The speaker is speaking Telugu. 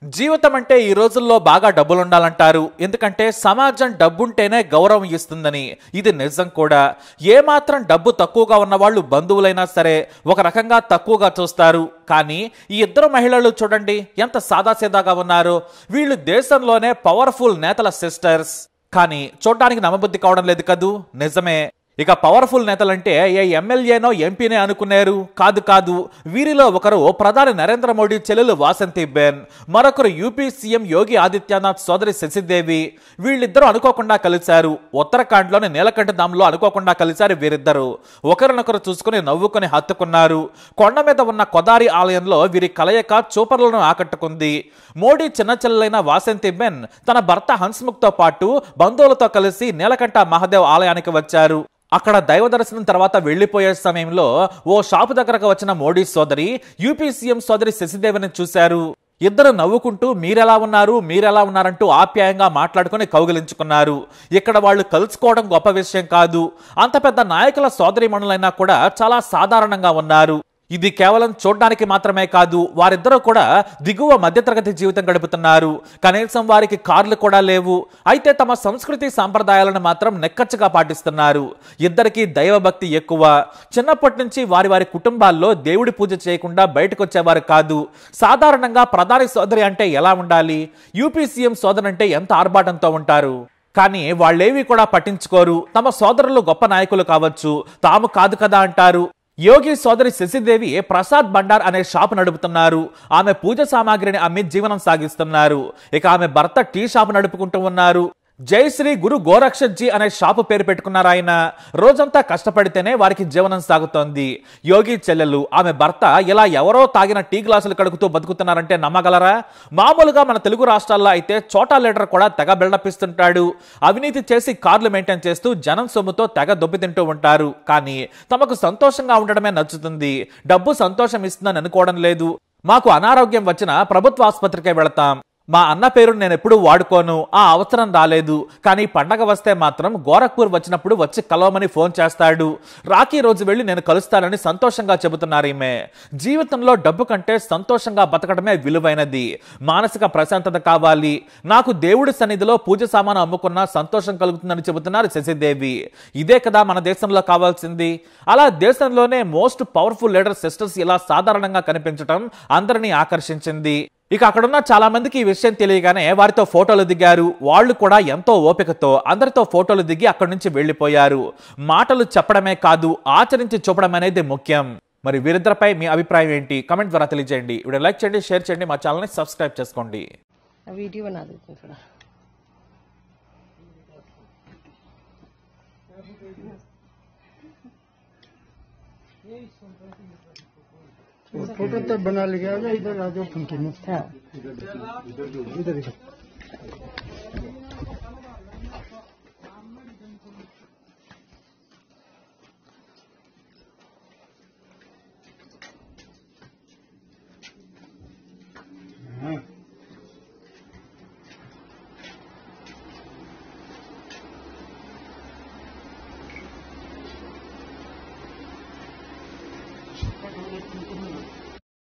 జీవితం అంటే ఈ రోజుల్లో బాగా డబ్బులుండాలంటారు. ఎందుకంటే సమాజం డబ్బుంటేనే గౌరవం ఇస్తుందని. ఇది నిజం కూడా. ఏమాత్రం డబ్బు తక్కువగా ఉన్న వాళ్ళు బంధువులైనా సరే ఒక రకంగా తక్కువగా చూస్తారు. కానీ ఈ ఇద్దరు మహిళలు చూడండి ఎంత సాదాసీదాగా ఉన్నారు. వీళ్ళు దేశంలోనే పవర్ఫుల్ నేతల సిస్టర్స్. కానీ చూడడానికి నమ్మబుద్ధి కావడం లేదు కదూ. నిజమే. ఇక పవర్ఫుల్ నేతలంటే ఏ ఎమ్మెల్యేనో ఎంపీనే అనుకున్నారు. కాదు కాదు, వీరిలో ఒకరు ప్రధాని నరేంద్ర మోడీ చెల్లెలు వాసంతిబెన్, మరొకరు యూపీ సీఎం యోగి ఆదిత్యనాథ్ సోదరి శశిదేవి. వీళ్ళిద్దరూ అనుకోకుండా కలిశారు. ఉత్తరాఖండ్లోని నీలకంఠ ధామ్లో అనుకోకుండా కలిశారు వీరిద్దరు. ఒకరినొకరు చూసుకుని నవ్వుకుని హత్తుకున్నారు. కొండ మీద ఉన్న కొదారి ఆలయంలో వీరి కలయిక చూపర్లను ఆకట్టుకుంది. మోడీ చిన్న చెల్లెలైన వాసంతిబెన్ తన భర్త హన్స్ముఖ్తో పాటు బంధువులతో కలిసి నీలకంఠ మహాదేవ్ ఆలయానికి వచ్చారు. అక్కడ దైవ దర్శనం తర్వాత వెళ్లిపోయే సమయంలో ఓ షాపు దగ్గరకు వచ్చిన మోడీ సోదరి యూపీ సీఎం సోదరి శశిదేవిని చూశారు. ఇద్దరు నవ్వుకుంటూ మీరెలా ఉన్నారంటూ ఆప్యాయంగా మాట్లాడుకుని కౌగిలించుకున్నారు. ఇక్కడ వాళ్ళు కలుసుకోవడం గొప్ప విషయం కాదు. అంత పెద్ద నాయకుల సోదరిమణులైనా కూడా చాలా సాధారణంగా ఉన్నారు. ఇది కేవలం చూడ్డానికి మాత్రమే కాదు, వారిద్దరూ కూడా దిగువ మధ్యతరగతి జీవితం గడుపుతున్నారు. కనీసం వారికి కార్లు కూడా లేవు. అయితే తమ సంస్కృతి సాంప్రదాయాలను మాత్రం నెక్కచ్చగా పాటిస్తున్నారు. ఇద్దరికి దైవభక్తి ఎక్కువ. చిన్నప్పటి నుంచి వారి వారి కుటుంబాల్లో దేవుడి పూజ చేయకుండా బయటకు వచ్చేవారు కాదు. సాధారణంగా ప్రధాని సోదరి అంటే ఎలా ఉండాలి, యూపీ సీఎం సోదరు అంటే ఎంత ఆర్భాటంతో ఉంటారు. కానీ వాళ్ళేవి కూడా పట్టించుకోరు. తమ సోదరులు గొప్ప నాయకులు కావచ్చు, తాము కాదు కదా అంటారు. యోగి సోదరి శశిదేవి ప్రసాద్ బండార్ అనే షాపు నడుపుతున్నారు. ఆమె పూజ సామాగ్రిని అమ్మి జీవనం సాగిస్తున్నారు. ఇక ఆమె భర్త టీ షాపు నడుపుకుంటూ ఉన్నారు. జై శ్రీ గురు గోరక్షజీ అనే షాపు పేరు పెట్టుకున్నారు ఆయన. రోజంతా కష్టపడితేనే వారికి జీవనం సాగుతోంది. యోగి చెల్లెలు ఆమె భర్త ఇలా ఎవరో తాగిన టీ గ్లాసులు కడుగుతూ బతుకుతున్నారంటే నమ్మగలరా? మామూలుగా మన తెలుగు రాష్ట్రాల్లో అయితే చోటా లీడర్ కూడా తెగ బిల్డప్ ఇస్తుంటాడు. అవినీతి చేసి కార్లు మెయింటైన్ చేస్తూ జనం సొమ్ముతో తెగ దొబ్బి తింటూ ఉంటారు. కానీ తమకు సంతోషంగా ఉండడమే నచ్చుతుంది. డబ్బు సంతోషం ఇస్తుందని అనుకోవడం లేదు. మాకు అనారోగ్యం వచ్చినా ప్రభుత్వ ఆసుపత్రికే వెళతాం. మా అన్న పేరు నేను ఎప్పుడూ వాడుకోను, ఆ అవసరం రాలేదు. కానీ పండగ వస్తే మాత్రం గోరఖ్పూర్ వచ్చినప్పుడు వచ్చి కలవమని ఫోన్ చేస్తాడు. రాఖీ రోజు వెళ్ళి నేను కలుస్తానని సంతోషంగా చెబుతున్నారు ఈమె. జీవితంలో డబ్బు కంటే సంతోషంగా బతకడమే విలువైనది. మానసిక ప్రశాంతత కావాలి. నాకు దేవుడి సన్నిధిలో పూజ సామాను అమ్ముకున్నా సంతోషం కలుగుతుందని చెబుతున్నారు శశిదేవి. ఇదే కదా మన దేశంలో కావాల్సింది. అలా దేశంలోనే మోస్ట్ పవర్ఫుల్ లీడర్ సిస్టర్స్ ఇలా సాధారణంగా కనిపించడం అందరినీ ఆకర్షించింది. ఇక అక్కడున్న చాలా మందికి ఈ విషయం తెలియగానే వారితో ఫోటోలు దిగారు. వాళ్ళు కూడా ఎంతో ఓపికతో అందరితో ఫోటోలు దిగి అక్కడి నుంచి వెళ్లిపోయారు. మాటలు చెప్పడమే కాదు, ఆచరించి చూపడం అనేది ముఖ్యం. మరి వీరిద్దరిపై మీ అభిప్రాయం ఏంటి? కమెంట్ ద్వారా తెలియజేయండి. వీడియో లైక్ చేయండి, షేర్ చేయండి, మా ఛానల్ని సబ్స్క్రైబ్ చేసుకోండి. फोटो तो बना लिया, इधर आ जाओ, इधर